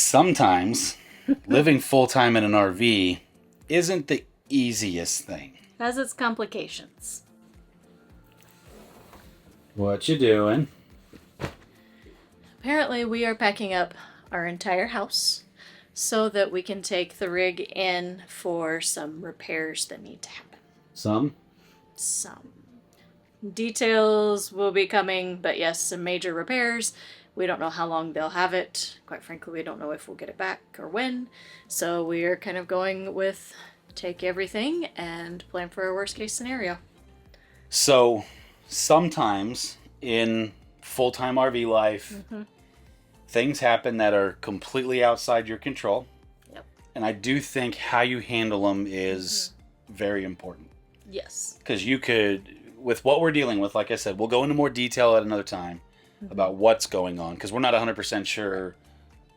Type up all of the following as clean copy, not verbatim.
sometimes living full-time in an RV isn't the easiest thing. Has its complications. What you doing? Apparently, we are packing up our entire house so that we can take the rig in for some repairs that need to happen. Some? Some. Details will be coming, but yes, some major repairs. We don't know how long they'll have it. Quite frankly, we don't know if we'll get it back or when. So we are kind of going with take everything and plan for a worst case scenario. So sometimes in full-time RV life, things happen that are completely outside your control. Yep. And I do think how you handle them is very important. Yes. Because you could, with what we're dealing with, like I said, we'll go into more detail at another time about what's going on, because we're not 100% sure.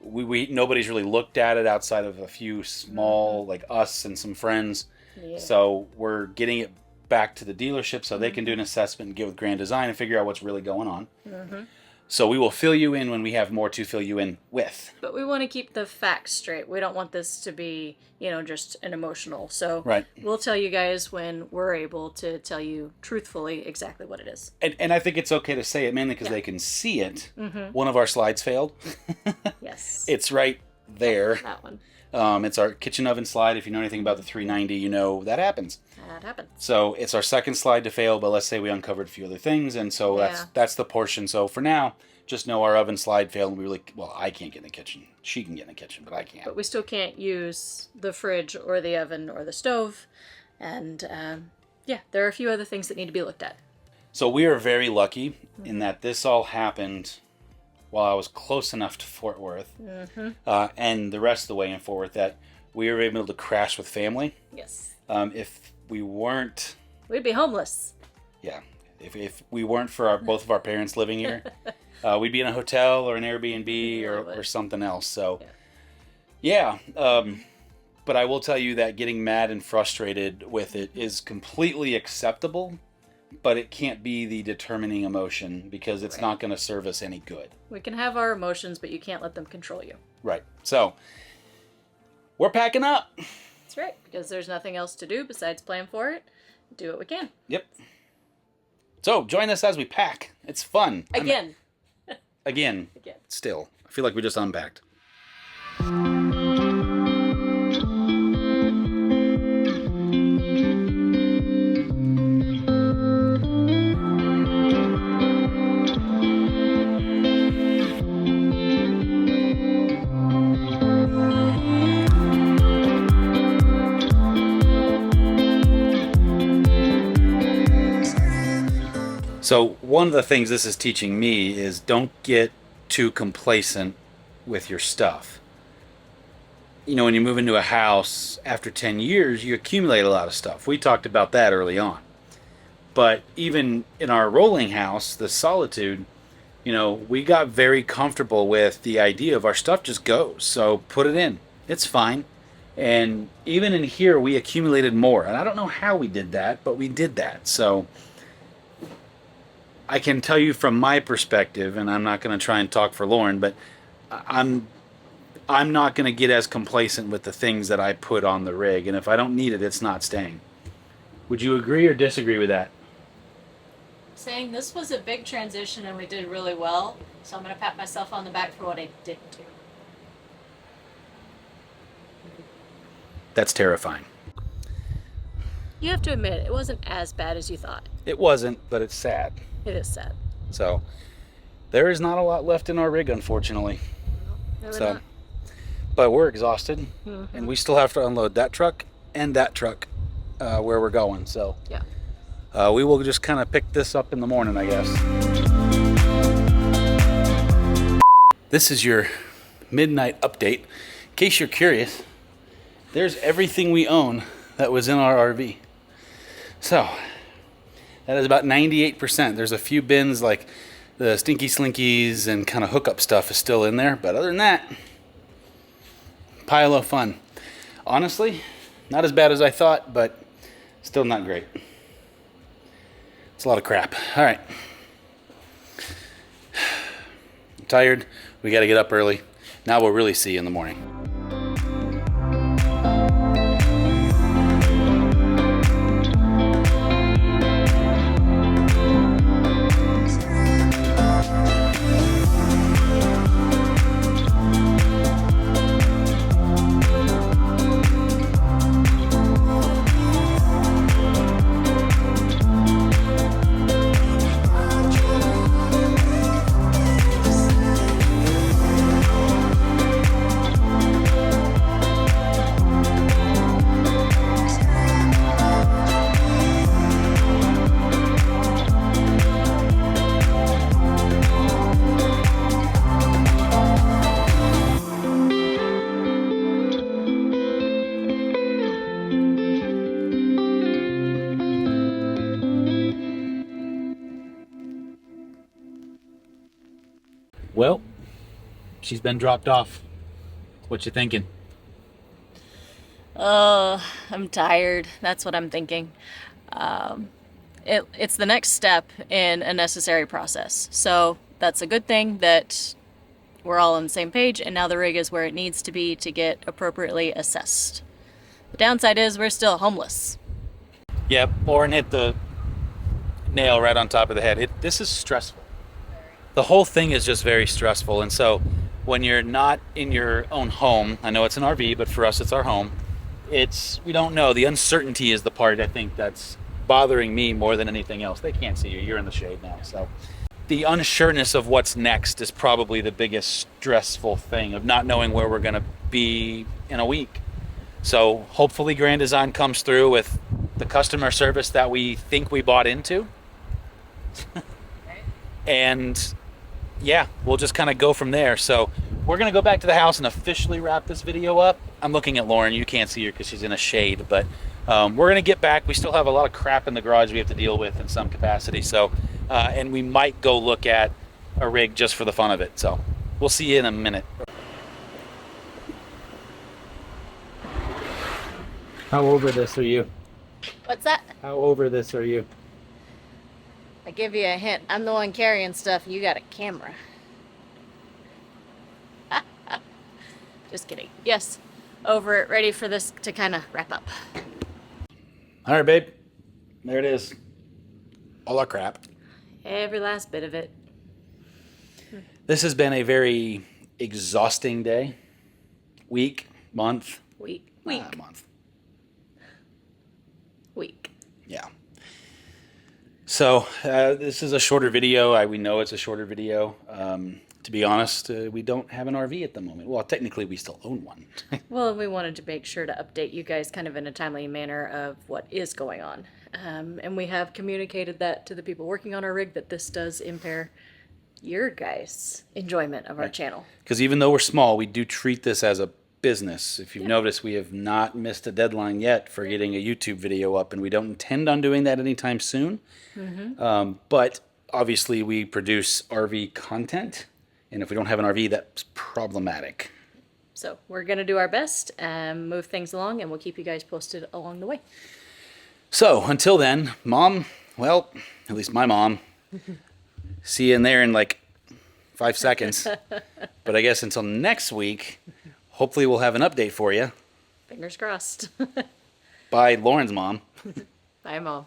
Nobody's really looked at it outside of a few small, like us and some friends. Yeah. So we're getting it back to the dealership so they can do an assessment and get with Grand Design and figure out what's really going on. So we will fill you in when we have more to fill you in with. But we want to keep the facts straight. We don't want this to be, just an emotional. So Right. We'll tell you guys when we're able to tell you truthfully exactly what it is. And I think it's okay to say it, mainly because they can see it. One of our slides failed. Yes. It's right there. That one. It's our kitchen oven slide. If you know anything about the 390, you know that happens. That happens. So it's our second slide to fail, but let's say we uncovered a few other things, and so that's the portion. So for now, just know our oven slide failed, and I can't get in the kitchen. She can get in the kitchen, but I can't. But we still can't use the fridge or the oven or the stove. And there are a few other things that need to be looked at. So we are very lucky in that this all happened while I was close enough to Fort Worth and the rest of the way in Fort Worth that we were able to crash with family. Yes. If we weren't... We'd be homeless. Yeah. If we weren't for both of our parents living here, we'd be in a hotel or an Airbnb or something else. So, but I will tell you that getting mad and frustrated with it is completely acceptable, but it can't be the determining emotion because it's not going to serve us any good. We can have our emotions, but you can't let them control you. Right. So, we're packing up. That's right, because there's nothing else to do besides plan for it. Do what we can. Yep. So, join us as we pack. It's fun. Again. Again. Still. I feel like we just unpacked. So one of the things this is teaching me is don't get too complacent with your stuff. When you move into a house after 10 years, you accumulate a lot of stuff. We talked about that early on. But even in our rolling house, the Solitude, we got very comfortable with the idea of our stuff just goes. So put it in. It's fine. And even in here, we accumulated more. And I don't know how we did that, but we did that. So I can tell you from my perspective, and I'm not going to try and talk for Lauren, but I'm not going to get as complacent with the things that I put on the rig, and if I don't need it, it's not staying. Would you agree or disagree with that? Saying this was a big transition and we did really well, so I'm going to pat myself on the back for what I didn't do. That's terrifying. You have to admit, it wasn't as bad as you thought. It wasn't, but it's sad. It is sad. So, there is not a lot left in our rig, unfortunately. No, not. But we're exhausted, and we still have to unload that truck and that truck where we're going. So, we will just kind of pick this up in the morning, I guess. This is your midnight update. In case you're curious, there's everything we own that was in our RV. So, that is about 98%. There's a few bins like the Stinky Slinkies and kind of hookup stuff is still in there. But other than that, pile of fun. Honestly, not as bad as I thought, but still not great. It's a lot of crap. All right. I'm tired. We got to get up early. Now we'll really see you in the morning. Well, she's been dropped off. What you thinking? I'm tired. That's what I'm thinking. It's the next step in a necessary process. So that's a good thing that we're all on the same page, and now the rig is where it needs to be to get appropriately assessed. The downside is we're still homeless. Yep, Lauren hit the nail right on top of the head. This is stressful. The whole thing is just very stressful. And so when you're not in your own home, I know it's an RV, but for us it's our home, we don't know. The uncertainty is the part I think that's bothering me more than anything else. They can't see you. You're in the shade now. So the unsureness of what's next is probably the biggest stressful thing, of not knowing where we're going to be in a week. So hopefully Grand Design comes through with the customer service that we think we bought into. And yeah, we'll just kind of go from there. So we're going to go back to the house and officially wrap this video up. I'm looking at Lauren. You can't see her because she's in a shade, but we're going to get back. We still have a lot of crap in the garage we have to deal with in some capacity. So, and we might go look at a rig just for the fun of it. So we'll see you in a minute. How over this are you? What's that? How over this are you? I give you a hint. I'm the one carrying stuff. You got a camera. Just kidding. Yes. Over it. Ready for this to kind of wrap up. All right, babe. There it is. All our crap. Every last bit of it. This has been a very exhausting day. Week. Month. Week. Month. Week. Yeah. So this is a shorter video. We know it's a shorter video. To be honest, we don't have an RV at the moment. Well, technically we still own one. Well, we wanted to make sure to update you guys kind of in a timely manner of what is going on. And we have communicated that to the people working on our rig, that this does impair your guys' enjoyment of our channel. Because even though we're small, we do treat this as a business. If you've noticed, we have not missed a deadline yet for getting a YouTube video up, and we don't intend on doing that anytime soon. But obviously we produce RV content, and if we don't have an RV, that's problematic. So we're going to do our best and move things along, and we'll keep you guys posted along the way. So until then, Mom, well, at least my mom, see you in there in like 5 seconds. But I guess until next week, hopefully we'll have an update for you. Fingers crossed. Bye, Lauren's mom. Bye, Mom.